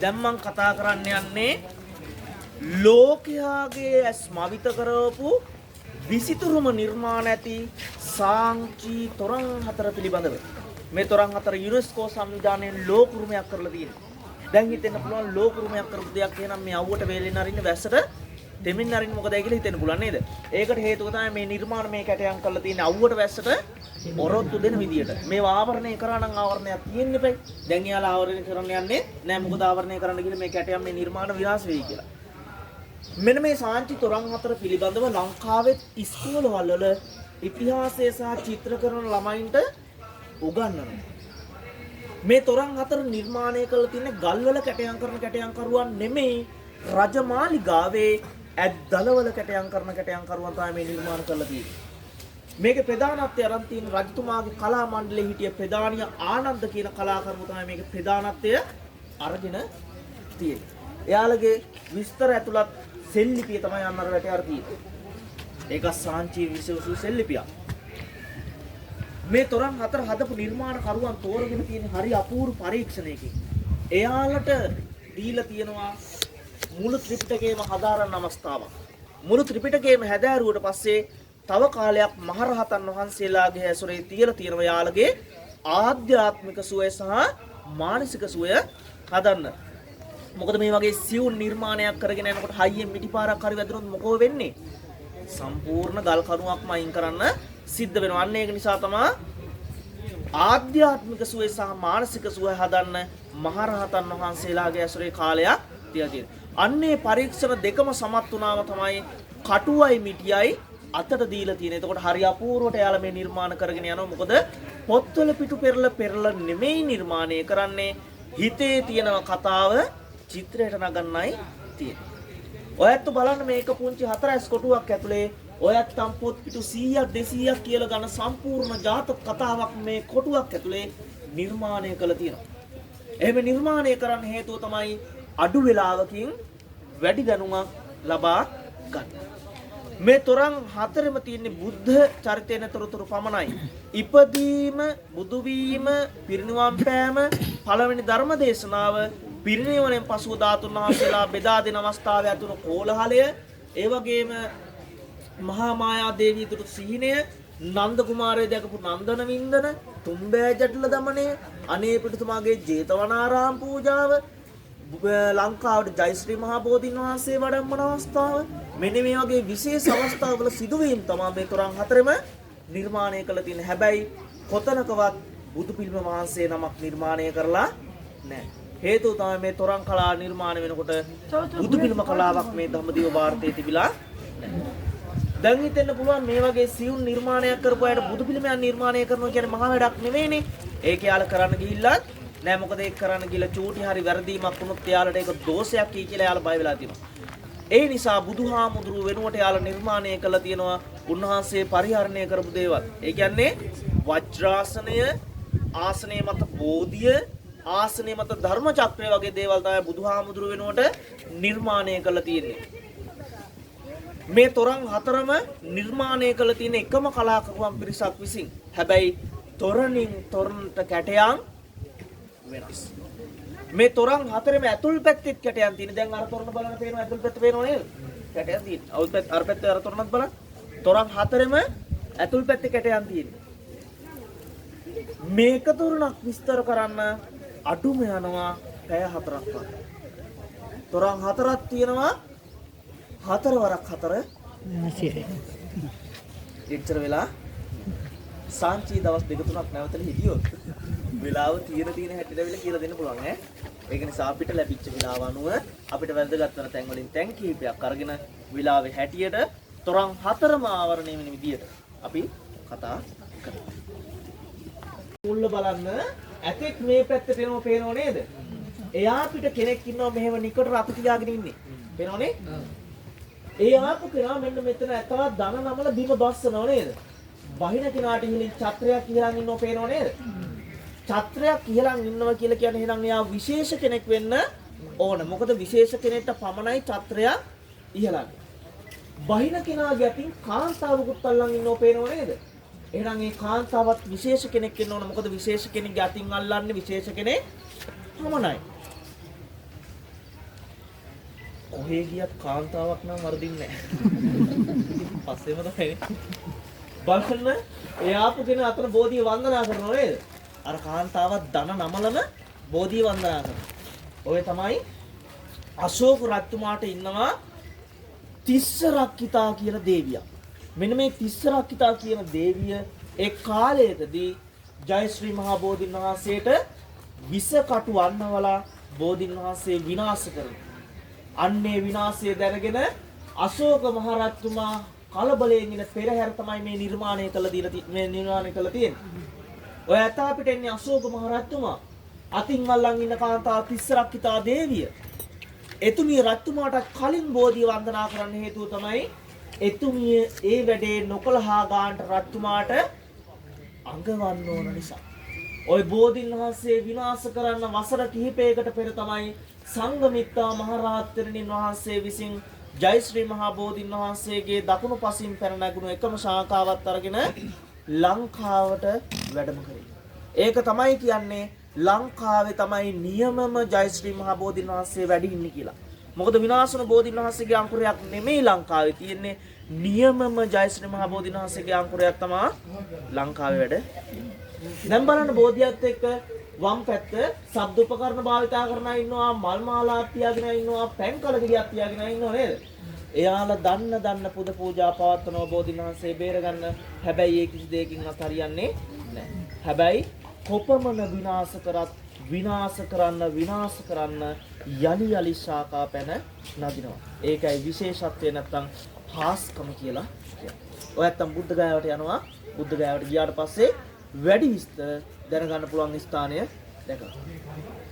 දැන් මම කතා කරන්න යන්නේ ලෝකයාගේ ස්මවිත කරවපු විසිතුරුම නිර්මාණ ඇති සාංචි තොරන් 4 පිළිබඳව. මේ තොරන් 4 යුනෙස්කෝ සංවිධානයෙන් ලෝක උරුමයක් කරලා තියෙනවා. දැන් හිතෙන්න පුළුවන් ලෝක උරුමයක් කරපු දෙයක් එහෙනම් මේ අවුවට වේලෙන් අරින්න වැස්සට දෙමින් අරින්න මොකදයි කියලා හිතෙන්න පුළුවන් නේද? ඒකට හේතුව තමයි මේ නිර්මාණ මේ කැටයන් කරලා තියෙන අවුවට වැස්සට ඔරොත්තු දෙන විදියට. මේ ආවරණය කරා නම් ආවරණයක් තියෙන්න එපයි. දැන් යාලා ආවරණය කරන්න යන්නේ නෑ මොකද ආවරණය කරන්න ගිහලා මේ කැටයන් මේ නිර්මාණ විනාශ වෙයි කියලා. මෙන්න මේ සාංචි තොරන් 4 පිළිබඳව ලංකාවේ ඉස්කෝලවල වල ඉතිහාසය සහ චිත්‍ර කරන ළමයින්ට උගන්වනවා. මේ තොරන් 4 නිර්මාණය කරලා තියෙන ගල්වල කැටයන් කරන කැටයන් කරුවන් නෙමෙයි රජමාලිගාවේ ඇද්දලවල කැටයන් කරන කැටයන් කරුවන් තමයි මේ නිර්මාණ කරලා තියෙන්නේ. මේකේ ප්‍රධානත්වය අරන් තියෙන රජතුමාගේ කලා මණ්ඩලයේ හිටිය ප්‍රධානිය ආනන්ද කියන කලාකරුවෝ තමයි මේකේ ප්‍රධානත්වය අරගෙන තියෙන්නේ. එයාලගේ විස්තර ඇතුළත් සෙල්ලිපිය තමයි අන්නර වැටේ අර තියෙන්නේ. ඒක සාංචි විශේෂ සෙල්ලිපියක්. මේ තොරන් 4 හදපු නිර්මාණ කරුවන් තෝරගෙන තියෙන හරි අපූර්ව පරීක්ෂණයකින්. එයාලට දීලා තියෙනවා මුළු ත්‍රිපිටකයම හදාරන්න අවස්ථාවක්. මුළු ත්‍රිපිටකයම හැදෑරුවට පස්සේ තව කාලයක් මහරහතන් වහන්සේලාගේ ඇසුරේ තියලා තියෙනවා යාළගේ ආධ්‍යාත්මික සුවය සහ මානසික සුවය හදන්න. මොකද මේ වගේ සියුම් නිර්මාණයක් කරගෙන යනකොට හයියෙන් මිටිපාරක් හරි වැදුනොත් මොකෝ වෙන්නේ? සම්පූර්ණ ගල් කණුවක්ම අයින් කරන්න සිද්ධ වෙනවා. අන්න ඒක නිසා තමයි ආධ්‍යාත්මික සුවය සහ මානසික සුවය හදන්න මහරහතන් වහන්සේලාගේ ඇසුරේ කාලයක් තියලා තියෙන්නේ. අන්නේ පරීක්ෂණ දෙකම සමත් වුණාම තමයි කටුවයි මිටියයි අතට දීලා තියෙන. එතකොට හරි අපූර්වට යාලා මේ නිර්මාණ කරගෙන යනවා. මොකද පොත්වල පිටු පෙරලා නෙමෙයි නිර්මාණය කරන්නේ. හිතේ තියෙන කතාව චිත්‍රයට නගන්නයි තියෙන්නේ. ඔයත් බලන්න මේක පුංචි 4S කොටුවක් ඇතුලේ ඔයත් තම් පොත් පිටු 100ක් 200ක් කියලා ගන්න සම්පූර්ණ ජාතක කතාවක් මේ කොටුවක් ඇතුලේ නිර්මාණය කළ තියෙනවා. එහෙම නිර්මාණය කරන්න හේතුව තමයි අඩු වේලාවකින් වැඩි දැනුමක් ලබා ගන්න. මේ තොරන් 4ෙම තියෙන බුද්ධ චරිතයන තොරතුරු පමණයි. ඉපදීම, බුදු වීම, පිරිනිවන් පෑම, පළවෙනි ධර්ම දේශනාව, පිරිනිවනෙන් පසුව ධාතුන් වහන්සේලා බෙදා දෙන අවස්ථාවේ ඇතුළු කෝලහලය, ඒ වගේම මහා මායා දේවිය දුටු සිහිනය, නන්ද කුමාරය දැකපු නන්දන වින්දන, තුම්බෑ ජටල දමනය, අනේ පිටුතුමාගේ ජේතවනාරාම පූජාව, ලංකාවට ජයශ්‍රී මහා බෝධීන් වහන්සේ වඩම්මන අවස්ථාව, මෙන්න මේ වගේ විශේෂ අවස්ථාවල සිදුවීම් තමයි මේ තොරන් 4ෙම නිර්මාණය කළ තියෙන්නේ. හැබැයි කොතනකවත් බුදු පිළිම වහන්සේ නමක් නිර්මාණය කරලා නැහැ. හේතුව තමයි මේ තොරන් කලා නිර්මාණය වෙනකොට බුදු පිළිම කලාවක් මේ ධම්මදිව ಭಾರತයේ තිබිලා නැහැ. දැන් හිතෙන්න පුළුවන් මේ වගේ සියුම් නිර්මාණයක් කරපු අයට බුදු පිළිමයක් නිර්මාණය කරනවා කියන්නේ මහා වැඩක් නෙවෙයිනේ. ඒක යාළ කරන්න ගිහිල්ලත් නෑ. මොකද ඒක කරන්න ගිහලා චූටි හරි වැරදීමක් වුණොත් යාළට ඒක දෝෂයක් කී කියලා යාළ බය වෙලා තියෙනවා. ඒ නිසා බුදුහාමුදුරුව වෙනුවට යාළ නිර්මාණය කළා තියෙනවා උන්වහන්සේ පරිහරණය කරපු දේවල්. ඒ කියන්නේ වජ්‍රාසනය, ආසනයේ මත බෝධිය, ආසනයේ මත ධර්ම චක්‍රය වගේ දේවල් තමයි බුදුහාමුදුරුව වෙනුවට නිර්මාණය කළා තියෙන්නේ. මේ තොරන් 4ම නිර්මාණය කළ තියෙන එකම කලාකරුවන් පිරිසක් විසින්. හැබැයි තොරණින් තොරණට කැටයන් වෙනස්. මේ තොරන් 4ෙම ඇතුල් පැත්තෙත් කැටයන් තියෙන. දැන් අර තොරණ බලන පේනවා ඇතුල් පැත්ත පේනව නේද? කැටයන් තියෙන. අවුල් පැත්ත අර පැත්තේ අර තොරණත් බලන්න. තොරන් 4ෙම ඇතුල් පැත්තේ කැටයන් තියෙනවා. මේක තොරණක් විස්තර කරන්න අඩුම යනවා පැය 4ක් වගේ. තොරන් 4ක් තියෙනවා 4 වරක් 4 80. එච්චර වෙලා සාංචි දවස් 2-3ක් නැවතලා හිටියොත් වෙලාව තියෙන හැටියට කියලා දෙන්න පුළුවන් ඈ. ඒක නිසා අපිට ලැබිච්ච වෙලාව අනුව අපිට වැදගත් වෙන තැන් වලින් තැන් කීපයක් අරගෙන වෙලාවේ හැටියට තොරන් 4ම ආවරණය වෙන විදියට අපි කතා කරමු. මුල්ල බලන්න ඇතෙක් මේ පැත්තට එනව පේනව නේද? එයා පිට කෙනෙක් ඉන්නවා මෙහෙම නිකට රතු තියාගෙන ඉන්නේ. පේනවනේ? ඒ ආපු කෙනා මෙන්න මෙතන ඇතලා ධන නමල බිම බස්සනව නේද? බහින කෙනාට ඉහළින් චත්‍රයක් ඉහළන් ඉන්නව පේනව නේද? චත්‍රයක් ඉහළන් ඉන්නවා කියලා කියන්නේ එහෙනම් එයා විශේෂ කෙනෙක් වෙන්න ඕන. මොකද විශේෂ කෙනෙක්ට පමණයි චත්‍රයක් ඉහළන්. බහින කෙනාගේ අතින් කාන්තාවකුත් අල්ලන් ඉන්නව පේනව නේද? එහෙනම් ඒ කාන්තාවත් විශේෂ කෙනෙක් වෙන්න ඕන. මොකද විශේෂ කෙනෙක්ගේ අතින් අල්ලන්නේ විශේෂ කෙනෙක් පමණයි. කොහේ ගියත් කාන්තාවක් නම් වරදින්නේ නැහැ. පස්සේම තමයි. බලන්න එයාපු කෙනා අතන බෝධිය වන්දනා කරනවා නේද? අර කාන්තාවත් ධන නමලම බෝධිය වන්දනා කරනවා. ඔය තමයි අශෝක රජතුමාට ඉන්නවා තිස්ස රක්කිතා කියන දේවියක්. මෙන්න මේ තිස්ස රක්කිතා කියන දේවිය ඒ කාලයකදී ජයශ්‍රී මහා බෝධින් වහන්සේට විස කටු අන්නවලා බෝධින් වහන්සේ විනාශ කරනවා. අන්නේ විනාශය දැනගෙන අශෝක මහ රජතුමා කලබලයෙන් ඉන පෙරහැර තමයි මේ නිර්මාණය කළ තියෙන්නේ. ඔය ඇත අපිට එන්නේ අශෝක මහ රජතුමා. අතින් අල්ලන් ඉන්න කාන්තාව තිස්ස රක්කිතා දේවිය. එතුමිය රජතුමාට කලින් බෝධිය වන්දනා කරන්න හේතුව තමයි එතුමිය ඒ වැඩේ නොකළහා ගන්නට රජතුමාට අඟවන්න ඕන නිසා. ওই බෝධින් වහන්සේ විනාශ කරන්න වසර කිහිපයකට පෙර තමයි සංඝමිත්තා මහරහතන් වහන්සේ විසින් ජයශ්‍රී මහා බෝධින් වහන්සේගේ දකුණු පසින් පැන නැගුණු එකම ශාඛාවත් අරගෙන ලංකාවට වැඩම කරේ. ඒක තමයි කියන්නේ ලංකාවේ තමයි නියමම ජයශ්‍රී මහා බෝධින් වහන්සේ වැඩ ඉන්නේ කියලා. මොකද විනාශන බෝධින් වහන්සේගේ අංකුරයක් නෙමෙයි ලංකාවේ තියෙන්නේ, නියමම ජයශ්‍රී මහා බෝධින් වහන්සේගේ අංකුරයක් තමයි ලංකාවේ වැඩ. දැන් බලන්න බෝධියත් එක්ක වම් පැත්ත ශබ්ද උපකරණ භාවිතා කරන අය ඉන්නවා, මල් මාලා තියාගෙන ඉන්නවා, පැන් කලගිරියක් තියාගෙන ඉන්නව නේද? එයාලා දන්න පුද පූජා පවත්වනවා බෝධින් වහන්සේ බේරගන්න. හැබැයි ඒ කිසි දෙයකින්වත් හරියන්නේ නැහැ. හැබැයි කොපමණ විනාශ කරත් විනාශ කරන්න යලි යලි ශාඛා පැන නදිනවා. ඒකයි විශේෂත්වය නැත්තම් හාස්කම කියලා කියන්නේ. ඔය නැත්තම් බුද්ධ ගයාවට යනවා. බුද්ධ ගයාවට ගියාට පස්සේ වැඩි විස්තර දැනගන්න පුළුවන් ස්ථානය දැකලා.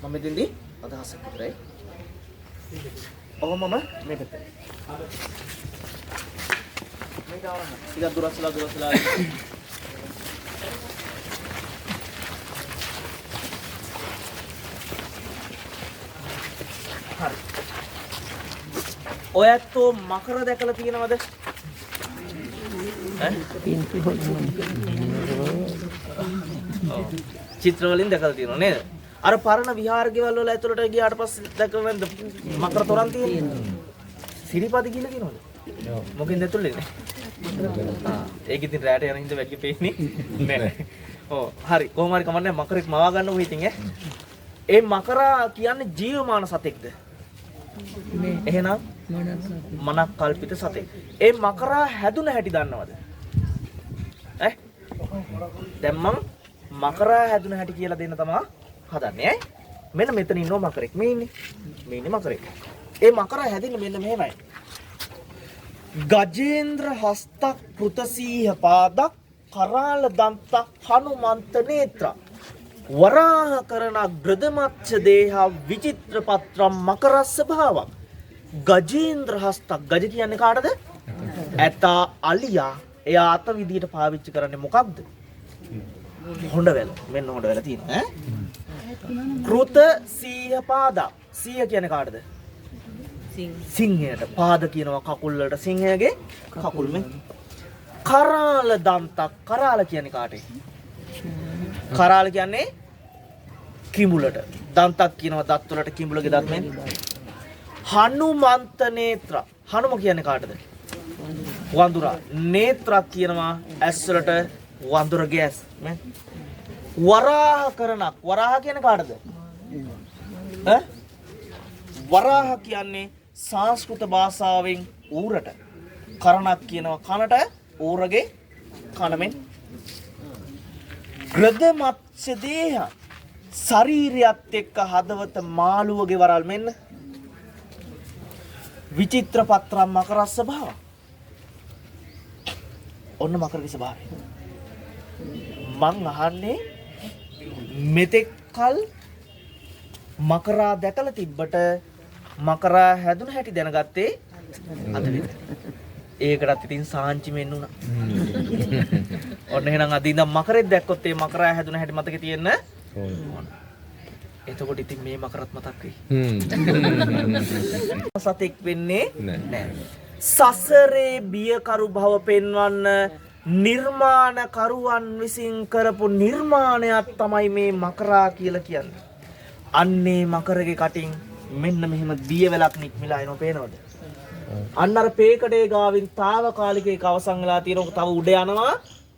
මම මෙතෙන්දී අදහසක් විතරයි. ඔහොමම මේකට. මේක ආවම ටිකක් දුරස්ලා හරි. ඔයත්ෝ මකර දැකලා තියෙනවද? චිත්‍ර වලින් දැකලා තියෙනව නේද? අර පරණ විහාර ගෙවල් වල ඇතුළට ගියාට පස්සේ දැකවෙන්ද මකර තොරන් තියෙන්නේ? සිරිපද කියලා කියනවද? මොකෙන්ද ඇතුළේ නේ? ඒක ඉතින් රැට යන හින්දා වැඩි පේන්නේ නැහැ. ඔව් හරි කොහොම හරි කමන්නේ මකරෙක් මවා ගන්නකො ඉතින් ඈ. ඒ මකරා කියන්නේ ජීවමාන සතෙක්ද? එහෙනම් මනක් කල්පිත සතෙක්. ඒ මකරා හැදුන හැටි දන්නවද? ඈ දැන් මම මකරා හැදුන හැටි කියලා දෙන්න තමයි හදන්නේ ඈ. මෙන්න මෙතන ඉන්නව මකරෙක්. මේ ඉන්නේ මකරෙක්. ඒ මකරා හැදෙන්නේ මෙන්න මෙහෙමයි. ගජේන්ද්‍ර හස්තක් පෘතසීහ පාදක් කරාල දන්ත හනුමන්ත නේත්‍ර වරාහ කරන ග්‍රදමච්ඡ දේහ විචිත්‍ර පත්‍රම් මකරස්ස භාවක්. ගජේන්ද්‍ර හස්තක්. ගජ කියන්නේ කාටද? ඇතා අලියා. එයා අත විදියට පාවිච්චි කරන්නේ මොකක්ද? හොඬවැල. මෙන්න හොඬවැල තියෙනවා ඈ. කෘත සීහ පාදක්. සීහ කියන්නේ කාටද? සිංහයට. පාද කියනවා කකුල් වලට. සිංහයගේ කකුල් මේ. කරාල දන්තක්. කරාල කියන්නේ කාටේ? කරාල කියන්නේ කිඹුලට. දන්තක් කියනවා දත් වලට, කිඹුලගේ දත් මේ. හනුමන්ත නේත්‍ර. හනුම කියන්නේ කාටද? වඳුරා. නේත්‍රක් කියනවා ඇස් වලට වඳුරගේ ඇස් මේ. වරාහ කරනක්. වරාහ කියන්නේ කාටද? ඈ වරාහ කියන්නේ සංස්කෘත භාෂාවෙන් ඌරට. කරණක් කියනවා කනට, ඌරගේ කනමෙන්. ග්‍රද මත්ස්‍ය දේහ. ශරීරයත් එක්ක හදවත මාළුවගේ වරල් මෙන්න. විචිත්‍ර පත්‍රම් මකරස්ස භාව. ඔන්න මකරගේ ස්වභාවය. මං අහන්නේ මෙතෙක් කල් මකරා දැකලා තිබ්බට මකරා හැදුන හැටි දැනගත්තේ අද විතරයි. ඒකටත් ඉතින් සාංචි මෙන්න උනා. ඔන්න එහෙනම් අද ඉඳන් මකරෙක් දැක්කොත් ඒ මකරා හැදුන හැටි මතකේ තියෙන්න ඕන. එතකොට ඉතින් මේ මකරත් මතක් වෙයි. සතෙක් වෙන්නේ නැහැ. සසරේ බියකරු භව පෙන්වන්න නිර්මාණකරුවන් විසින් කරපු නිර්මාණයක් තමයි මේ මකරා කියලා කියන්නේ. අන්නේ මකරගේ කටින් මෙන්න මෙහෙම දියවැලක් නික්මිලා එනවා පේනවද? අන්න අර පේකඩේ ගාවින් తాවකාලික එක අවසන් වෙලා තියෙනවා. තව උඩ යනවා.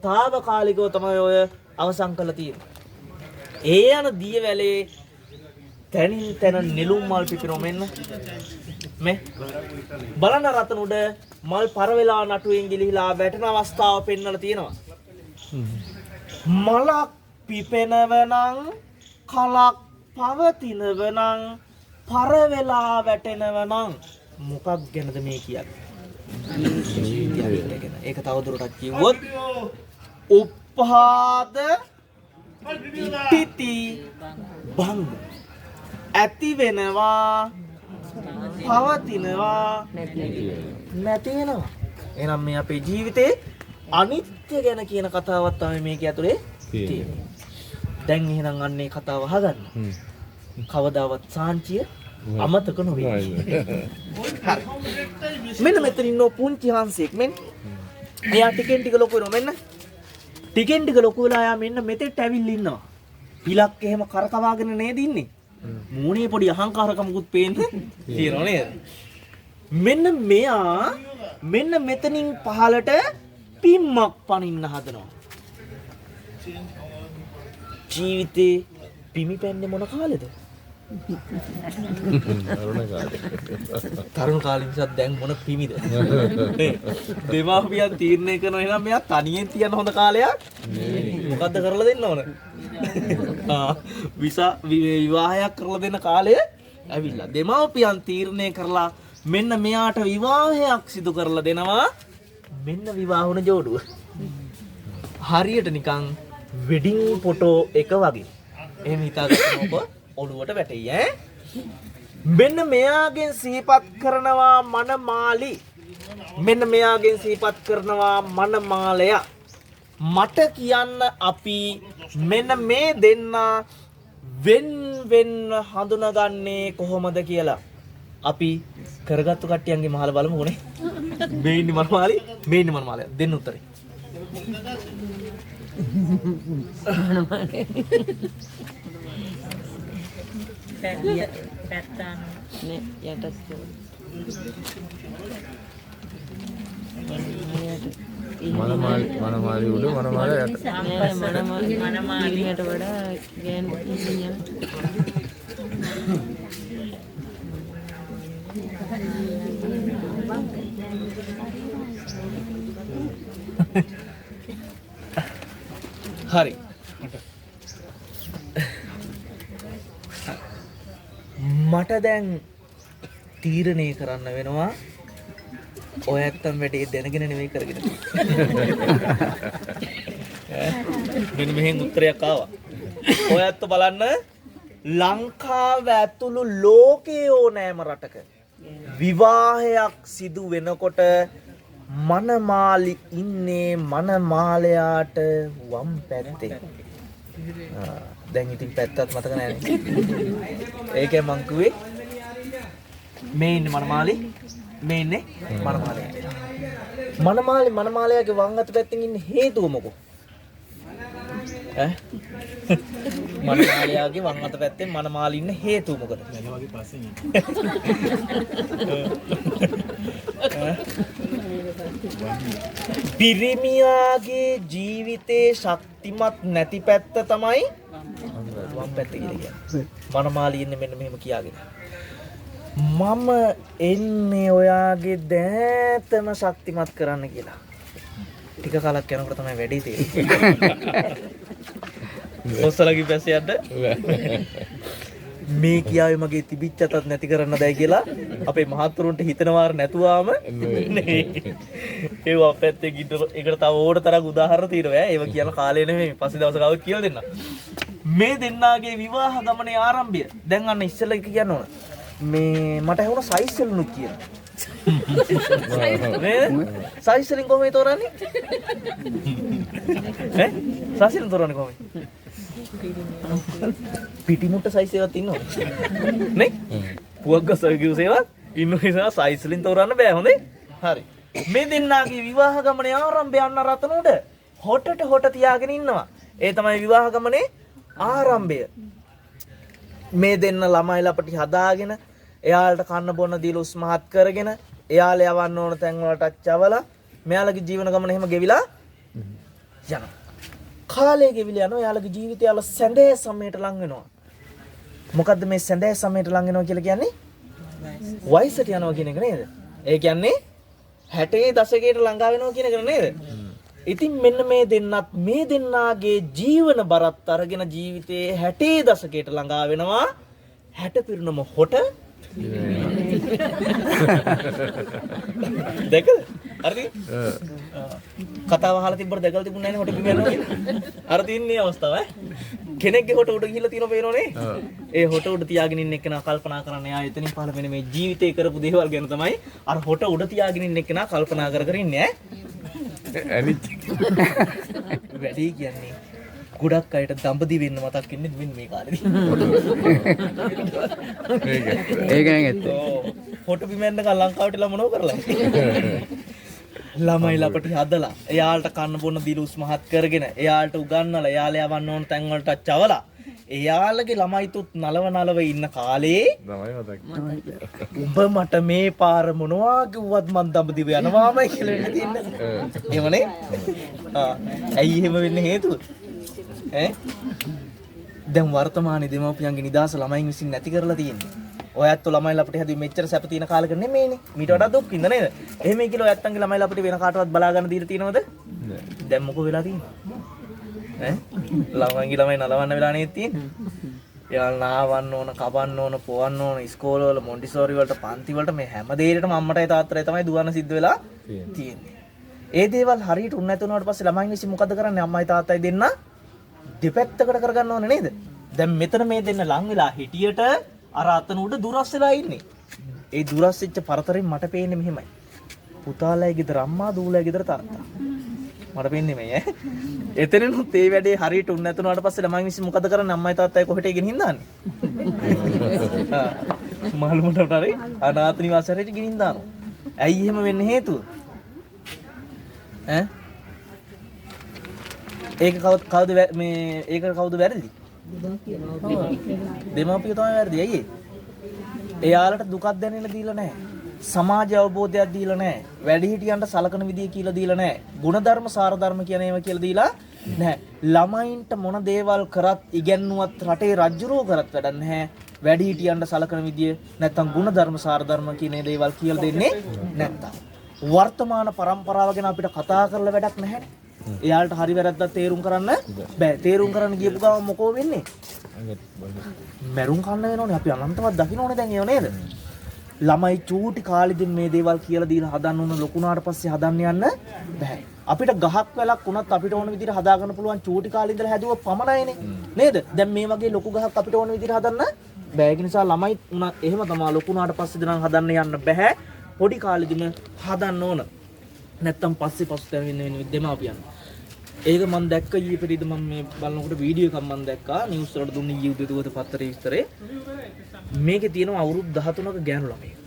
తాවකාලිකව තමයි ඔය අවසන් කරලා තියෙන්නේ. ඒ යන දියවැලේ තනින් තන නෙළුම් මල් පිපිරෝ මෙන්න මේ බලන්න රතන උඩ මල් පර වෙලා නටුවෙන් ගිලිහිලා වැටෙන අවස්ථාව පෙන්වලා තියෙනවා. මලක් පිපෙනව නම් කලක් පවතිනව නම් පර වෙලා වැටෙනව නම් මොකක් ගැනද මේ කියන්නේ? ඒක තවදුරටත් කිව්වොත් උප්පාද ඉතිති භංග ඇති වෙනවා පවතිනවා නැති වෙනවා. එහෙනම් මේ අපේ ජීවිතේ අනිත්‍ය ගැන කියන කතාවක් තමයි මේක ඇතුලේ තියෙන්නේ. දැන් එහෙනම් අන්නේ කතාව අහගන්න. කවදාවත් සාංචිය අමතක නොවේ. මෙන්න මෙතන ඉන්න පුංචි හංසෙක් මෙන්න. එයා ටිකෙන් ටික ලොකු වෙනවා මෙන්න. ටිකෙන් ටික ලොකු වෙලා එයා මෙන්න මෙතෙට ඇවිල්ලා ඉන්නවා. පිලක් එහෙම කරකවාගෙන නේද ඉන්නේ. මූණේ පොඩි අහංකාරකමකුත් පේන්නේ තියෙනව නේද? මෙන්න මෙයා මෙන්න මෙතනින් පහලට පිම්මක් පනින්න හදනවා. ජීවිතේ පිමි පැන්නේ මොන කාලෙද? තරුණ කාලේ නිසා දැන් මොන පිමිද? දෙමාපියන් තීරණය කරනවා එහෙනම් මෙයා තනියෙන් තියන හොඳ කාලයක් මොකද්ද කරලා දෙන්න ඕන? විවාහයක් කරලා දෙන්න කාලය ඇවිල්ලා. දෙමාපියන් තීරණය කරලා මෙන්න මෙයාට විවාහයක් සිදු කරලා දෙනවා. මෙන්න විවාහ වුණ ජෝඩුව. හරියට නිකන් වෙඩින් ෆොටෝ එක වගේ. එහෙම හිතාගන්නකො ඔළුවට වැටෙයි ඈ. මෙන්න මෙයාගෙන් සිහිපත් කරනවා මනමාලි. මෙන්න මෙයාගෙන් සිහිපත් කරනවා මනමාලය. මට කියන්න අපි මෙන්න මේ දෙන්න වෙන් හඳුනගන්නේ කොහොමද කියලා. අපි කරගත්තු කට්ටියන්ගේ මහල බලමු කොනේ. මේ ඉන්නේ මනමාලි, මේ ඉන්නේ මනමාලය. දෙන්න උත්තරේ. පැත්තාන නේ යටත් මනමාලි උඩ මනමාලි යට මනමාලියට වඩා ගෑනු ඉන්දියා හරි. මට දැන් තීරණය කරන්න වෙනවා ඔය ඇත්තම වැඩේ දැනගෙන නෙවෙයි කරගෙන මෙන්න මෙහෙන් උත්තරයක් ආවා. ඔය ඇත්ත බලන්න ලංකාව ඇතුළු ලෝකයේ ඕනෑම රටක විවාහයක් සිදු වෙනකොට මනමාලි ඉන්නේ මනමාලයාට වම් පැත්තේ. දැන් ඉතින් පැත්තත් මතක නැහැ. ඒකයි මං කිව්වේ මේ ඉන්නේ මනමාලි, මේ ඉන්නේ මනමාලයා. මනමාලයාගේ වම් අත පැත්තෙන් ඉන්නේ හේතුව මොකෝ? මනමාලයාගේ වම් අත පැත්තෙන් මනමාලි ඉන්න හේතුව මොකද? මෙන්න වගේ පස්සෙන් පිරිමියාගේ ජීවිතේ ශක්තිමත් නැති පැත්ත තමයි වම් පැත්ත කියලා කියන්නේ. මනමාලි ඉන්නේ මෙන්න මෙහෙම කියාගෙන. මම එන්නේ ඔයාගේ දෑතම ශක්තිමත් කරන්න කියලා. ටික කාලක් යනකොට තමයි වැඩේ තේරෙන්නේ. ඔස්සලගේ පැස්සේ යන්න මේ කියාවේ මගේ තිබිච්ච අතත් නැති කරන්න දැයි කියලා අපේ මහත්තුරුන්ට හිතනවාර නැතුවාම ඒව අපැත්තේ ගින්න ඒකට තව ඕන තරම් උදාහරණ තියෙනවා. ඒව කියන කාලේ නෙමෙයි පස්සේ දවසක ආවොත් කියලා දෙන්න. මේ දෙන්නාගේ විවාහ ගමනේ ආරම්භය දැන් අන්න ඉස්සෙල්ලා කියන්න ඕන. මේ මට ඇහුණා සයිස් වලුත් කියන. නේද? සයිස් වලින් කොහොමද තෝරන්නේ? සයිස් වලින් තෝරන්නේ කොහොමද? පිටිමුට්ට සයිස් එකක් තියෙනවා නේ? පුවක්ගසගේ කිව්සේවත් ඉන්න නිසා සයිස් වලින් තෝරන්න බෑ හොඳේ. හරි. මේ දෙන්නාගේ විවාහ ගමනේ ආරම්භය අන්න රතන උඩ හොටට හොට තියාගෙන ඉන්නවා. ඒ තමයි විවාහ ගමනේ ආරම්භය. මේ දෙන්න ළමයි ලපටි හදාගෙන එයාලට කන්න බොන්න දීලා උස්මහත් කරගෙන එයාලා යවන්න ඕන තැන් වලට චවලා මෙයාලගේ ජීවන ගමන එහෙම ගෙවිලා යනවා. කාලය ගෙවිලා යනවා. එයාලගේ ජීවිතය යාල සැඳෑ සමයට ලං වෙනවා. මොකද්ද මේ සැඳෑ සමයට ලං වෙනවා කියලා කියන්නේ? වයසට යනවා කියන එක නේද? ඒ කියන්නේ 60 දශකයට ළඟා වෙනවා කියන එක නේද? ඉතින් මෙන්න මේ දෙන්නත් මේ දෙන්නාගේ ජීවන බරත් අරගෙන ජීවිතයේ 60 දශකයට ළඟා වෙනවා. 60 පිරුණම හොට දෙක හරි කතාව අහලා තිබ්බට දෙකල් තිබුණේ නැහැ නේ හොට බිම යනවා කියලා. අර තින්නේ අවස්ථාව ඈ. කෙනෙක්ගේ හොට උඩ ගිහිල්ලා තියෙනව පේනවනේ. ඒ හොට උඩ තියාගෙන ඉන්න එක්කෙනා කල්පනා කරන්නේ ආ එතනින් පහළ වෙන මේ ජීවිතේ කරපු දේවල් ගැන තමයි අර හොට උඩ තියාගෙන ඉන්න එක්කෙනා කල්පනා කර කර ඉන්නේ ඈ. අනිත් වැඩි කියන්නේ ගොඩක් අයට දඹදිව වෙන්න මතක් වෙන්නේ මෙන්න මේ කාලේදී. ඒක නේද ඇත්ත. හොට බිම යන්න කල ලංකාවට ළමනෝ කරලා. ළමයි ලපටි හදලා එයාලට කන්න බොන්න දීලා උස්මහත් කරගෙන එයාලට උගන්වලා එයාලා යවන්න ඕන තැන් වලට චවලා එයාලගේ ළමයිතුත් නලව ඉන්න කාලේ උඹ මට මේ පාර මොනවා කිව්වත් මන් දඹදිව යනවාමයි කියලා ඉන්න තින්නේ. එහෙමනේ. ඇයි එහෙම වෙන්න හේතුව? දැන් වර්තමානයේ දෙමව්පියන්ගේ නිදාස ළමයින් විසින් නැති කරලා තියෙන්නේ. ඔයත් ළමයි ලපටි හැදුවේ මෙච්චර සැප තියෙන කාලෙක නෙමෙයිනේ. මීට වඩා දුක් විඳ නේද? එහෙම කියලා ඔයත්ගේ ළමයි ලපටි වෙන කාටවත් බලා ගන්න දීලා තියෙනවද? දැන් මොකෝ වෙලා තියෙන්නේ? ළමයි නලවන්න වෙලා නේද තියෙන්නේ? එයාලා නාවන්න ඕන, කපන්න ඕන, පොවන්න ඕන, ඉස්කෝලවල මොන්ටිසෝරි වලට, පන්ති වලට මේ හැම දෙයකටම අම්මටයි තාත්තටයි තමයි දුවන්න සිද්ධ වෙලා තියෙන්නේ. ඒ දේවල් හරියට උන් නැති වුණාට පස්සේ ළමයින් විසින් මොකද කරන්නේ? අම්මයි තාත්තයි දෙන්න දෙපැත්තකට කරගන්න ඕනේ නේද? දැන් මෙතන මේ දෙන්න ලං වෙලා හිටියට අර අතන උඩ දුරස් වෙලා ඉන්නේ. ඒ දුරස් වෙච්ච පරතරෙන් මට පේන්නේ මෙහෙමයි. පුතාලයි ගෙදර අම්මා දූලයි ගෙදර තාත්තා. මට පේන්නේ මේ ඈ. එතනිනුත් ඒ වැඩේ හරියට උන් නැතුණාට පස්සේ ළමයි විසින් මොකද කරන්නේ? අම්මයි තාත්තයි කොහෙට ගෙනින් දාන්නේ? මහලුමට උඩරි අනාථ නිවාසයට ගෙනින් දානවා. ඇයි එහෙම වෙන්න හේතුව? ඈ ඒක කවුද මේ ඒක කවුද වැරදි? දෙමාපිය තමයි වැරදි. ඇයි ඒ? එයාලට දුකක් දැනෙන්න දීලා නැහැ. සමාජ අවබෝධයක් දීලා නැහැ. වැඩිහිටියන්ට සලකන විදිය කියලා දීලා නැහැ. ಗುಣධර්ම සාරධර්ම කියන ඒවා කියලා දීලා නැහැ. ළමයින්ට මොන දේවල් කරත් ඉගැන්නුවත් රටේ රජුරෝ කරත් වැඩක් නැහැ. වැඩිහිටියන්ට සලකන විදිය නැත්තම් ಗುಣධර්ම සාරධර්ම කියන දේවල් කියලා දෙන්නේ නැත්තම්. වර්තමාන પરම්පරාව ගැන අපිට කතා කරලා වැඩක් නැහැ. එයාලට හරි වැරද්දක් තේරුම් කරන්න බෑ. තේරුම් කරන්න ගියපු ගමන් මොකෝ වෙන්නේ? මැරුම් කන්න වෙනෝනේ. අපි අනන්තවත් දකින්නෝනේ දැන් ඒව නේද? ළමයි චූටි කාලෙදින් මේ දේවල් කියලා දීලා හදන්න ඕන. ලොකුනාට පස්සේ හදන්න යන්න බෑ. අපිට ගහක් වැලක් වුණත් අපිට ඕන විදිහට හදා ගන්න පුළුවන් චූටි කාලේ ඉඳලා හැදුව පමණයිනේ. නේද? දැන් මේ වගේ ලොකු ගහක් අපිට ඕන විදිහට හදන්න බෑ. ඒක නිසා ළමයි උනත් එහෙම තමයි. ලොකුනාට පස්සේ දනම් හදන්න යන්න බෑ. පොඩි කාලෙදිම හදන්න ඕන. නැත්තම් පස්සේ පසුතැවෙන්න වෙන දෙමාපියන්. ඒක මම දැක්ක ඊයේ පෙරේද මම මේ බලනකොට වීඩියෝ එකක් මම දැක්කා නිවුස් වලට දුන්නේ ඊයේ උදේ දුවත පත්තරේ විස්තරේ. මේකේ තියෙනවා අවුරුදු 13ක ගෑනු ළමයෙක්.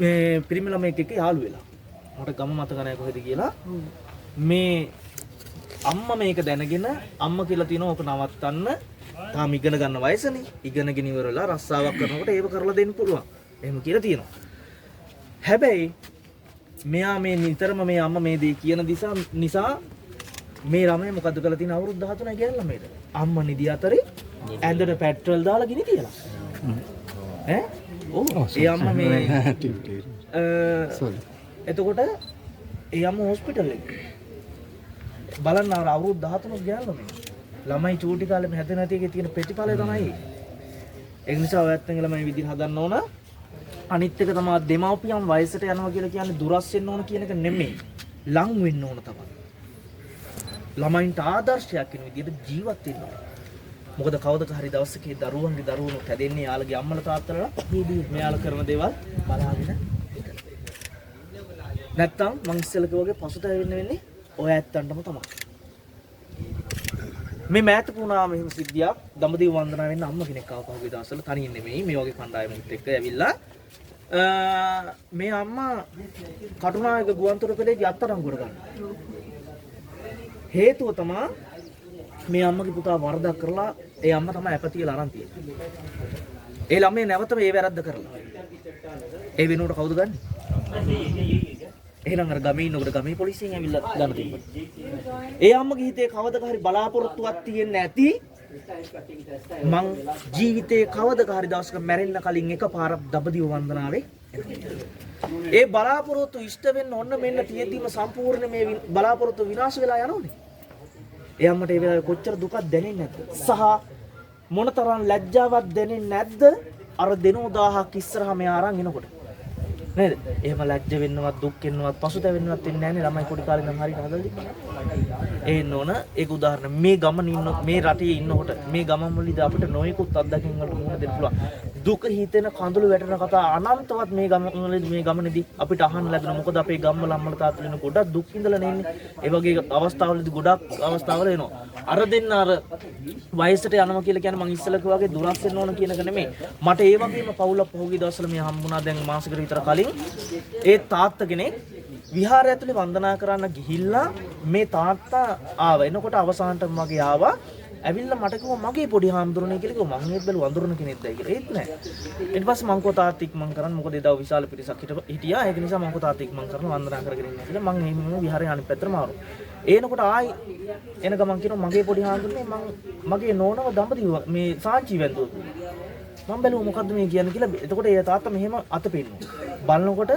මේ පිරිමි ළමයෙක් එක්ක යාළු වෙලා. මට ගම මතක නැහැ කොහෙද කියලා. මේ අම්මා මේක දැනගෙන අම්මා කියලා තියෙනවා ඕක නවත්තන්න. තාම ඉගෙන ගන්න වයසනේ. ඉගෙනගෙන ඉවරලා රස්සාවක් කරනකොට ඒව කරලා දෙන්න පුළුවන්. එහෙම කියලා තියෙනවා. හැබැයි මෙයා මේ නිතරම මේ අම්මා මේ දේ කියන නිසා මේ ළමයා මොකද කරලා තියෙන අවුරුදු 13 ගෑනු ළමයට අම්මා නිදි අතරේ ඇඳට පෙට්‍රල් දාලා ගිනි තියලා ඈ ඒ අම්මා මේ එතකොට ඒ අම්මා හොස්පිටල් එකේ බලන්න අර අවුරුදු 13 ගෑනු ළමයි චූටි කාලෙම හැදෙන නැති එකේ තියෙන ප්‍රතිඵලය තමයි ඒ නිසා ඔයත් එංගල මේ විදිහට හදන්න ඕන. අනිත් එක තමයි දෙමව්පියන් වයසට යනවා කියලා කියන්නේ දුරස් වෙන්න ඕන කියන එක නෙමෙයි. ලං වෙන්න ඕන තමයි. ළමයින්ට ආදර්ශයක් වෙන විදිහට ජීවත් වෙන්න ඕන. මොකද කවදක හරි දවසක දරුවන්ගේ දරුවෝ හැදෙන්නේ යාළගේ අම්මලා තාත්තලා මෙයාලා කරන දේවල් බලාගෙන නැත්තම් මං ඉස්සෙල්ලා කිව්වාගේ පසුතැවෙන්න වෙන්නේ ඔය ඇත්තන්ටම තමයි. මේ මෑත පුණාම එහෙම සිද්ධියක් දඹදිව වන්දනා වෙන්න අම්ම කෙනෙක් ආපහුගේ දවස්වල තනියෙන් නෙමෙයි මේ වගේ කණ්ඩායමකට එක්ක ඇවිල්ලා මේ අම්මා කටුනායක ගුවන්තොටුපළේදී අත්අඩංගුවට ගන්නවා. හේතුව තමයි මේ අම්මගේ පුතා වරදක් කරලා ඒ අම්මා තමයි අපතියලා අරන් තියෙන්නේ. ඒ ළමයා නැවතම ඒ වැරද්ද කරලා. ඒ වෙනුවට කවුද ගන්නෙ? එහෙනම් අර ගමේ ඉන්නකොට ගමේ පොලිසියෙන් ඇවිල්ලා ගන්න තිබ්බා. ඒ අම්මගේ හිතේ කවදක හරි බලාපොරොත්තුවක් තියෙන්නේ නැති මං ජීවිතේ කවදක හරි දවසක මැරෙන්න කලින් එකපාරක් දඹදිව වන්දනාවේ ඒ බලාපොරොත්තු ඉෂ්ට වෙන්න ඔන්න මෙන්න තියෙද්දිම සම්පූර්ණ මේ බලාපොරොත්තු විනාශ වෙලා යනෝනේ. ඒ අම්මට ඒ වෙලාවේ කොච්චර දුකක් දැනෙන්නේ නැද්ද? සහ මොනතරම් ලැජ්ජාවක් දැනෙන්නේ නැද්ද? අර දෙනෝ 1000ක් ඉස්සරහා මෙයා අරන් එනකොට. නේද? එහෙම ලැජ්ජ වෙන්නවත් දුක් වෙන්නවත් පසුතැවෙන්නවත් වෙන්නේ නැහනේ ළමයි පොඩි කාලේ ඉඳන් හරියට හදලා තිබ්බා. ඒ නෝන ඒක උදාහරණ මේ ගමන ඉන්න මේ රටේ ඉන්නකොට මේ ගමන් වලදී අපිට නොයෙකුත් අත්දැකීම් වලට මුහුණ දෙන්න පුළුවන්. දුක හිතෙන කඳුළු වැටෙන කතා අනන්තවත් මේ ගමනේදී අපිට අහන්න ලැබෙනවා. මොකද අපේ ගම්වල අම්මලා තාත්තලා ඉන්න ගොඩක් දුක් විඳලා නෙන්නේ. ඒ වගේ අවස්ථාවලදී ගොඩක් අවස්ථාවල එනවා. අර දෙන්න අර වයසට යනවා කියලා කියන්නේ මං ඉස්සලක වගේ දුරස් වෙන්න ඕන කියන එක නෙමෙයි. මට ඒ වගේම පවුලක් පහුගිය දවස්වල මේ හම්බුණා දැන් මාසෙකට විතර කලින්. ඒ තාත්තා කෙනෙක් විහාරය ඇතුලේ වන්දනා කරන්න ගිහිල්ලා මේ තාත්තා ආව. එනකොට අවසානට මගේ ආවා. ඇවිල්ලා මට කිව්වා මගේ පොඩි හාමුදුරනේ කියලා කිව්වා. මං ඒත් බැලුවා වඳුරන කෙනෙක්ද කියලා. ඒත් නෑ. ඊට පස්සේ මං කෝ තාත්තික් මං කරන්නේ මොකද එදා විශාල පිරිසක් හිටියා. ඒක නිසා මං කෝ තාත්තික් මං කරන වන්දනා කරගෙන ඉන්නවා කියලා මං මේ විහාරේ අනිත් පැත්තට මාරුවා. එනකොට ආයි එන ගමන් කියනවා මගේ පොඩි හාමුදුරනේ මගේ නෝනව දඹදිව මේ සාංචි වැන්දුවා. මම බැලුවා මොකද්ද මේ කියන්නේ කියලා. එතකොට ඒ තාත්තා මෙහෙම අත පෙන්නුවා. බලනකොට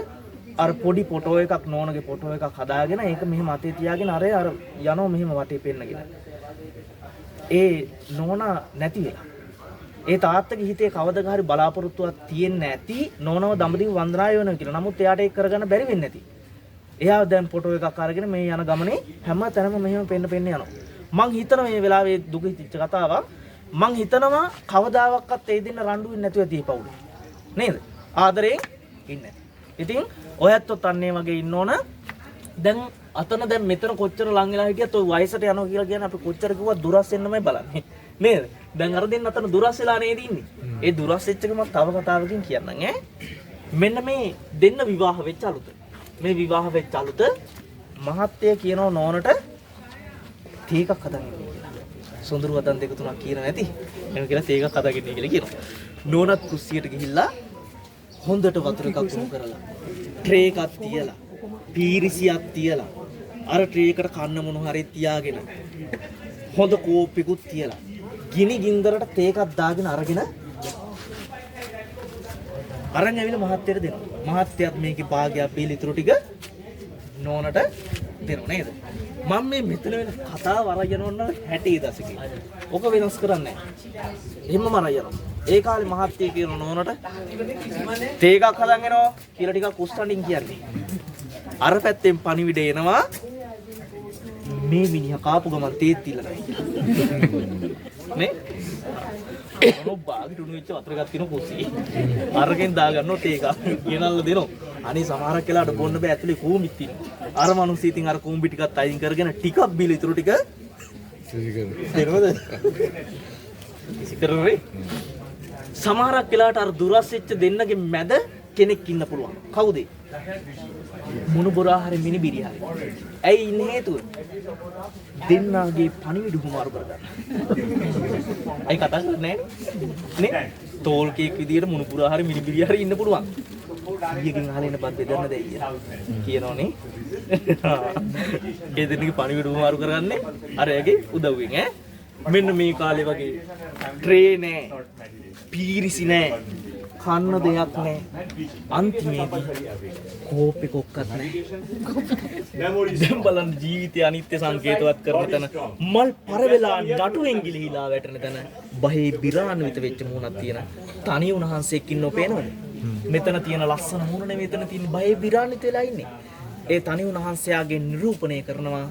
අර පොඩි ෆොටෝ එකක් නෝනගේ ෆොටෝ එකක් හදාගෙන ඒක මෙහෙම අතේ තියාගෙන අර යනවා මෙහෙම වටේ පෙන්නගෙන. ඒ නෝනා නැති වෙලා. ඒ තාත්තගේ හිතේ කවදක හරි බලාපොරොත්තුවක් තියෙන්නේ නැති නෝනව දඹදිව වන්දනාය වෙනවා කියලා. නමුත් එයාට ඒක කරගන්න බැරි වෙන්නේ නැති. එයා දැන් ෆොටෝ එකක් අරගෙන මේ යන ගමනේ හැම තැනම මෙහෙම පෙන්න යනවා. මං හිතනවා මේ වෙලාවේ දුක හිතිච්ච කතාවක්. මං හිතනවා කවදාවත් ඒ දෙන්න රණ්ඩු වෙන්නේ නැතුව ඇති පවුල. නේද? ආදරයෙන් ඉන්නේ. ඉතින් ඔයත්ත් අන්නේ වගේ ඉන්න ඕන. දැන් අතන දැන් මෙතන කොච්චර ලං වෙලා හිටියත් ඔය වයසට යනවා කියලා කියන්නේ අපි කොච්චර කිව්වත් දුරස් වෙන්නමයි බලන්නේ. නේද? දැන් අර දෙන්න අතන දුරස් වෙලා නේද ඉන්නේ. ඒ දුරස් වෙච්ච එක මම තව කතාවකින් කියන්නම් ඈ. මෙන්න මේ දෙන්න විවාහ වෙච්ච අලුත. මේ විවාහ වෙච්ච අලුත මහත්තය කියනවා නෝනට තීකක් හදන්න කියලා. සොඳුරු වදන් දෙක තුනක් කියන නැති. එහෙම කියලා තීකක් හදාගෙන කියලා කියනවා. නෝනත් කුස්සියට ගිහිල්ලා හොඳට වතුර එකක් උණු කරලා ට්‍රේ එකක් තියලා පීරිසියක් තියලා අර ට්‍රේ එකට කන්න මොන හරි තියාගෙන හොඳ කෝප්පෙකුත් තියලා ගිනි ගින්දරට තේ එකක් දාගෙන අරගෙන අරන් ඇවිල්ලා මහත්තයට දෙනවා. මහත්තයත් මේකේ භාගයක් පිළිතුරු ටික නෝනට දෙනවා නේද? මම මේ මෙතන වෙන කතාව අරගෙන ඔන්න 60 දශකේ. ඔක වෙනස් කරන්නේ නැහැ. එහෙමම අරගෙන. ඒ කාලේ මහත්තය කියන නෝනට තේ එකක් හදන් එනවා කියලා ටිකක් උස්සනින් කියන්නේ. අර පැත්තෙන් පණිවිඩ එනවා මේ මිනිහා කාපු ගමන් තේත් තියලා නැහැ කියලා. නේ? මොන බාගට උණු වෙච්ච වතුර එකක් තියෙන කුස්සිය. අරගෙන දාගන්නෝ තේ එකක් ගෙනල්ලා දෙනවා. අනේ සමහරක් වෙලාවට බොන්න බෑ ඇතුලේ කූඹිත් තියෙනවා. අර මිනිස්සු ඉතින් අර කූඹි ටිකත් අයින් කරගෙන ටිකක් බීලා ඉතුරු ටික දෙනවද? ඉසිකරනේ. සමහරක් වෙලාවට අර දුරස් වෙච්ච දෙන්නගේ මැද කෙනෙක් ඉන්න පුළුවන්. කවුද? මුණුබොරා හරි මිනිබිරි හරි. ඇයි ඉන්නේ හේතුව? දෙන්නාගේ පණිවිඩ කුමාරු කරගන්න. ඇයි කතා කරන්නේ නේ? තෝල් කේක් විදියට මුණුබොරා හරි මිනිබිරි හරි ඉන්න පුළුවන්. ඊයකින් අහලා ඉන්න බත් බෙදන්න දෙයි කියනෝනේ. ඒ දෙන්නගේ පණිවිඩ කුමාරු කරගන්නේ අර ඇගේ උදව්වෙන් ඈ. මෙන්න මේ කාලේ වගේ ට්‍රේ නෑ. පීරිසි නෑ. කන්න දෙයක් නෑ. අන්තිමේදී කෝපේ කොක්කත් නෑ. දැන් බලන්න ජීවිතය අනිත්‍ය සංකේතවත් කරන තැන මල් පර වෙලා නටුවෙන් ගිලිහිලා වැටෙන තැන බහේ බිරාන්විත වෙච්ච මුණක් තියෙන තනි උන්වහන්සේක් ඉන්නෝ පේනවද? මෙතන තියෙන ලස්සන මුණ නෙමෙයි මෙතන තියෙන බහේ බිරාන්විත වෙලා ඉන්නේ. ඒ තනි උන්වහන්සේගේ නිරූපණය කරනවා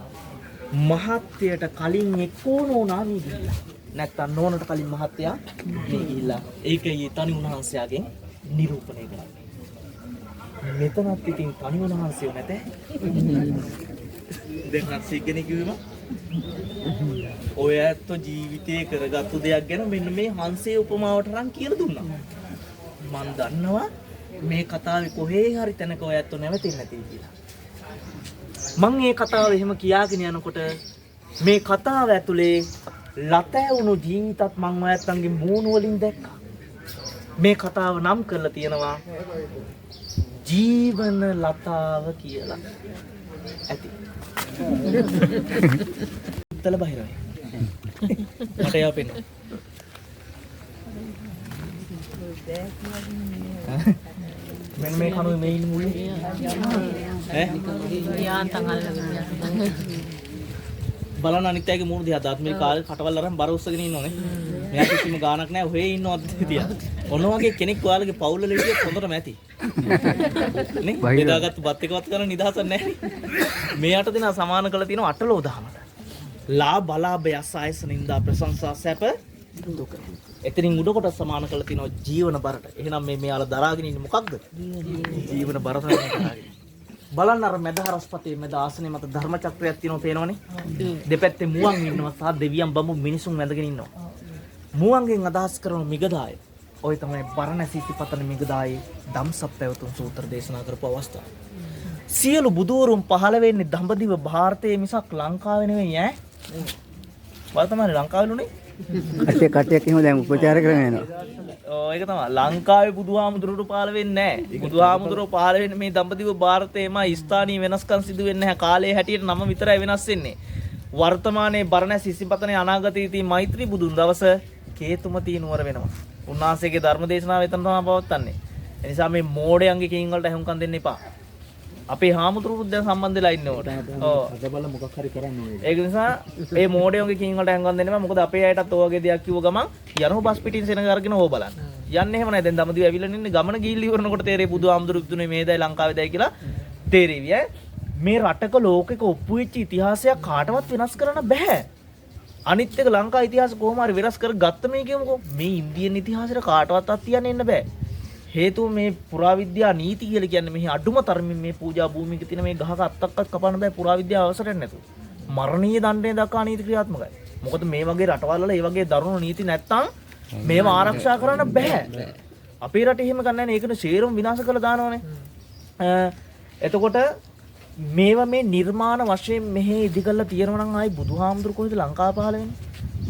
මහත්යට කලින් එක්කෝනෝ නාමී ගිහිල්ලා. නැත්තම් නෝනට කලින් මහත්තයා මේ ගිහිල්ලා ඒකයි තනි උන්වහන්සේගෙන් නිරූපණය කරන්නේ. මෙතනත් ඉතින් තනි උන්වහන්සේ නැතේ. දැන් හර්ෂිකනේ කිව්වම ඔය ඇත්ත ජීවිතේ කරගත්තු දෙයක් ගැන මෙන්න මේ හංසයේ උපමාවට අරන් කියලා දුන්නා. මම දන්නවා මේ කතාවේ කොහේ හරි තැනක ඔය ඇත්ත නැවතෙන්නේ නැති කියලා. මම මේ කතාව එහෙම කියාගෙන යනකොට මේ කතාව ඇතුලේ ලතැවුණු ජීවිතත් මම ඔයත්න්ගේ මූණු වලින් දැක්කා. මේ කතාව නම් කරලා තියෙනවා ජීවන ලතාව කියලා. ඇති. තල බහිරයි. මට යාපෙන්න. මෙන්න මේ කනුවේ මේ ඉන්න මුල්ලේ. යාන්තම් අල්ලගෙන බලන්න අනිත් අයගේ මූණ දිහා දාත් මේ කාලේ කටවල් අරන් බර උස්සගෙන ඉන්නෝනේ. මෙයා කිසිම ගාණක් නැහැ ඔහේ ඉන්නවත් තියා. ඔන්න වගේ කෙනෙක් ඔයාලගේ පවුල ලෙඩියක් හොඳටම ඇති. නේ? බෙදාගත්තු බත් එකවත් කරන්න නිදහසක් නැහැ. මෙයාට දෙන සමාන කළ තියෙන අටලෝ දහමට. ලා බලාභය සායස නින්දා ප්‍රශංසා සැප දුක. එතනින් උඩ කොට සමාන කළ තියෙන ජීවන බරට. එහෙනම් මේ මෙයාලා දරාගෙන ඉන්නේ මොකක්ද? ජීවන බර තමයි දරාගෙන. බලන්න අර මැද හරස්පතේ මැද ආසනේ මත ධර්ම චක්‍රයක් තියෙනවා පේනවනේ. දෙපැත්තේ මුවන් ඉන්නවා සහ දෙවියන් බඹු මිනිසුන් වැඳගෙන ඉන්නවා. මුවන්ගෙන් අදහස් කරන මිගදාය. ඔය තමයි බරණැසි සිපතන මිගදායේ ධම්සප් පැවතුම් සූත්‍ර දේශනා කරපු අවස්ථාව. සියලු බුදුවරුන් පහළ වෙන්නේ දඹදිව ಭಾರತයේ මිසක් ලංකාවේ නෙවෙයි ඈ. වර්තමානයේ ලංකාවලුනේ. කට්ටියක් එහෙම දැන් උපචාර කරගෙන යනවා. ඒක තමයි ලංකාවේ බුදුහාමුදුරුවෝ පහළ වෙන්නේ නැහැ. බුදුහාමුදුරුවෝ පහළ වෙන්නේ මේ දඹදිව ಭಾರತයේම ස්ථානීය වෙනස්කම් සිදු වෙන්නේ නැහැ. කාලයේ හැටියට නම විතරයි වෙනස් වෙන්නේ. වර්තමානයේ බරණැස් ඉසිපතනේ අනාගතයේ තියෙන මෛත්‍රී බුදුන් දවස කේතුමතී නුවර වෙනවා. උන්වහන්සේගේ ධර්ම දේශනාව එතන තමයි පවත්වන්නේ. ඒ නිසා මේ මෝඩයන්ගේ කින් වලට හුම්කම් දෙන්න එපා. අපේ හාමුදුරුවෝ දැන් සම්බන්ධ වෙලා ඉන්නේ ඕට. ඔව්. අද බලන්න මොකක් හරි කරන්න ඕනේ. ඒක නිසා මේ මෝඩයන්ගේ කින් වලට හුම්කම් දෙන්න එපා. මොකද අපේ අයටත් ඔය වගේ දෙයක් කිව්ව ගමන් යනෝ බස් පිටින් සෙනග අරගෙන ඕව බලන්න. යන්නේ එහෙම නැහැ. දැන් දඹදිව ඇවිල්ලා ඉන්නේ ගමන ගිහිල්ලා ඉවරනකොට තේරෙයි බුදුහාමුදුරුවෝ ඉදුනේ මේදයි ලංකාවේදයි කියලා තේරෙවි ඈ. මේ රටක ලෝකෙක ඔප්පු වෙච්ච ඉතිහාසයක් කාටවත් වෙනස් කරන්න බෑ. අනිත් එක ලංකා ඉතිහාස කොහොම හරි වෙනස් කරගත්ත මේ කියමුකෝ. මේ ඉන්දියන් ඉතිහාසෙට කාටවත් අත්තියන්න එන්න බෑ. හේතුව මේ පුරාවිද්‍යා නීති කියලා කියන්නේ මෙහි අඩුම තරමින් මේ පූජා භූමියක තියෙන මේ ගහක අත්තක්වත් කපන්න බෑ පුරාවිද්‍යාව අවසරයක් නැතුව. මරණීය දණ්ඩනය දක්වා නීති ක්‍රියාත්මකයි. මොකද මේ වගේ රටවල් වල මේ වගේ දරුණු නීති නැත්තම් මේව ආරක්ෂා කරන්න බෑ. අපේ රටේ එහෙම ගන්න නැහැ. ඒකනේ සේරම විනාශ කරලා දානවනේ. එතකොට මේවා මේ නිර්මාණ වශයෙන් මෙහි ඉදි කරලා තියෙනවා නම් ආයි බුදුහාමුදුරු කොහෙද ලංකාව පහළ වෙන්නේ?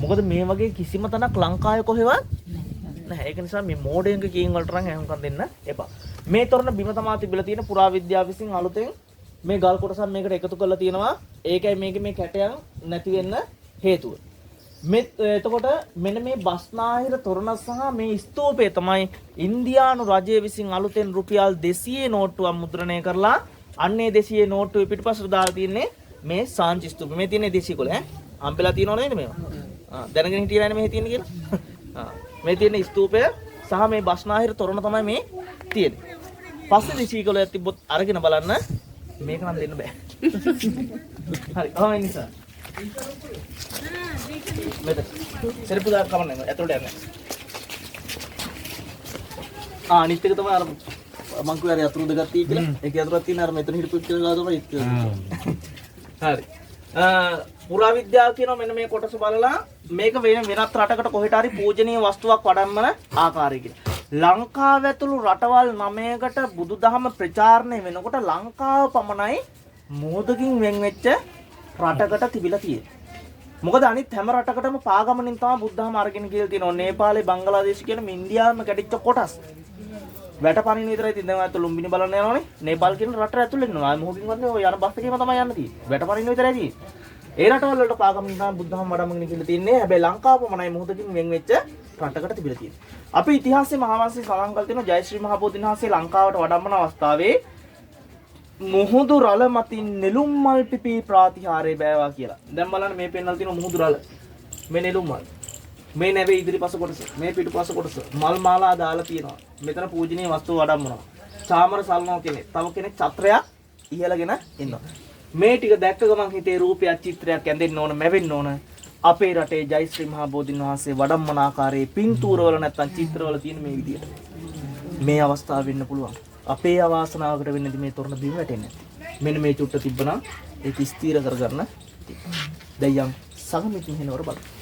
මොකද මේ වගේ කිසිම තැනක් ලංකාවේ කොහෙවත් නැහැ. ඒක නිසා මේ මෝඩයන්ගේ කීම් වලට නම් අහුම්කම් දෙන්න එපා. මේ තොරණ බිම තමා තිබිලා තියෙන පුරාවිද්‍යාව විසින් අලුතෙන් මේ ගල් කොටසක් මේකට එකතු කරලා තියෙනවා. ඒකයි මේකේ මේ කැටයන් නැති වෙන්න හේතුව. මේ එතකොට මෙන්න මේ බස්නාහිර තොරණ සහ මේ ස්තූපය තමයි ඉන්දියානු රජය විසින් අලුතෙන් රුපියල් 200 නෝට්ටුවක් මුද්‍රණය කරලා අන්නේ 200 නෝට්ටුවේ පිටපස්සට දාලා තියෙන්නේ මේ සාංචි ස්තූපය. මේ තියෙන්නේ 200 කොළ ඈ. අම්පෙලා තියෙනව නේද මේවා? දැනගෙන හිටියේ නෑනේ මේ තියෙන්නේ කියලා. මේ තියෙන ස්තූපය සහ මේ බස්නාහිර තොරණ තමයි මේ තියෙන්නේ. පස්සේ 200 කොළයක් තිබ්බොත් අරගෙන බලන්න මේක නම් දෙන්න බෑ. හරි. කොහොම නිසා මෙතන සෙරපු දාන්න කමන්නේ ඇතුළට යන්න. අනිත් එක තමයි අර මං කිව්වා අර යතුරු දෙකක් තියෙයි කියලා. ඒක යතුරක් තියෙන අර මෙතන හිටපු කියලා තමයි ඒක. හරි. පුරාවිද්‍යාව කියනවා මෙන්න මේ කොටස බලලා මේක වෙනත් රටකට කොහෙට හරි පූජනීය වස්තුවක් වඩම්මන ආකාරය කියලා. ලංකාව ඇතුළු රටවල් 9කට බුදුදහම ප්‍රචාරණය වෙනකොට ලංකාව පමණයි මෝදකින් වෙන් වෙච්ච රටකට තිබිලා තියෙන්නේ. මොකද අනිත් හැම රටකටම පාගමනින් තමයි බුද්ධහම අරගෙන කියලා තියෙනවා. නේපාලේ බංගලාදේශ කියන ඉන්දියාවම කැටිච්ච කොටස්. වැටපනින් විතරයි තියෙන්නේ. දැන් ඔයත් ලුම්බිනි බලන්න යනවනේ. නේපාල් කියන රට ඇතුළේ ඉන්නවා. ආයි මොහොකින් වන්නේ ඔය යන බස් එකේම තමයි යන්න තියෙන්නේ. වැටපනින් විතරයි තියෙන්නේ. ඒ රටවල් වලට පාගමනින් තමයි බුද්ධහම වඩම්මගෙන කියලා තියෙන්නේ. හැබැයි ලංකාව පමණයි මොහොතකින් වෙන් වෙච්ච රටකට තිබිලා තියෙන්නේ. අපි ඉතිහාසයේ මහාවංශයේ සඳහන් කරලා තියෙනවා ජයශ්‍රී මහ බෝධින් වහන්සේ ලංකාවට වඩම්මන අවස්ථාවේ මුහුදු රළ මතින් නෙළුම් මල් පිපි ප්‍රාතිහාරය බෑවා කියලා. දැන් බලන්න මේ පෙන්නලා තියෙන මුහුදු රළ. මේ නෙළුම් මල්. මේ නැවේ ඉදිරිපස කොටස. මේ පිටුපස කොටස. මල් මාලා දාලා තියෙනවා. මෙතන පූජනීය වස්තු වඩම්මනවා. චාමර සල්නෝ කෙනෙක්. තව කෙනෙක් ඡත්‍රයක් ඉහළගෙන ඉන්නවා. මේ ටික දැක්ක ගමන් හිතේ රූපයක් චිත්‍රයක් ඇඳෙන්න ඕන, මැවෙන්න ඕන. අපේ රටේ ජයශ්‍රී මහ බෝධින් වහන්සේ වඩම්මන ආකාරයේ පින්තූරවල නැත්තම් චිත්‍රවල තියෙන මේ විදියට. මේ අවස්ථාව වෙන්න පුළුවන්. අපේ අවාසනාවකට වෙන්නේ මේ තොරණ බිම වැටෙන්නේ. මෙන්න මේ චුට්ට තිබ්බනම් ඒක ස්ථීර කරගන්න. දැන් යම් සගමිත් මෙහෙනවර බලන්න.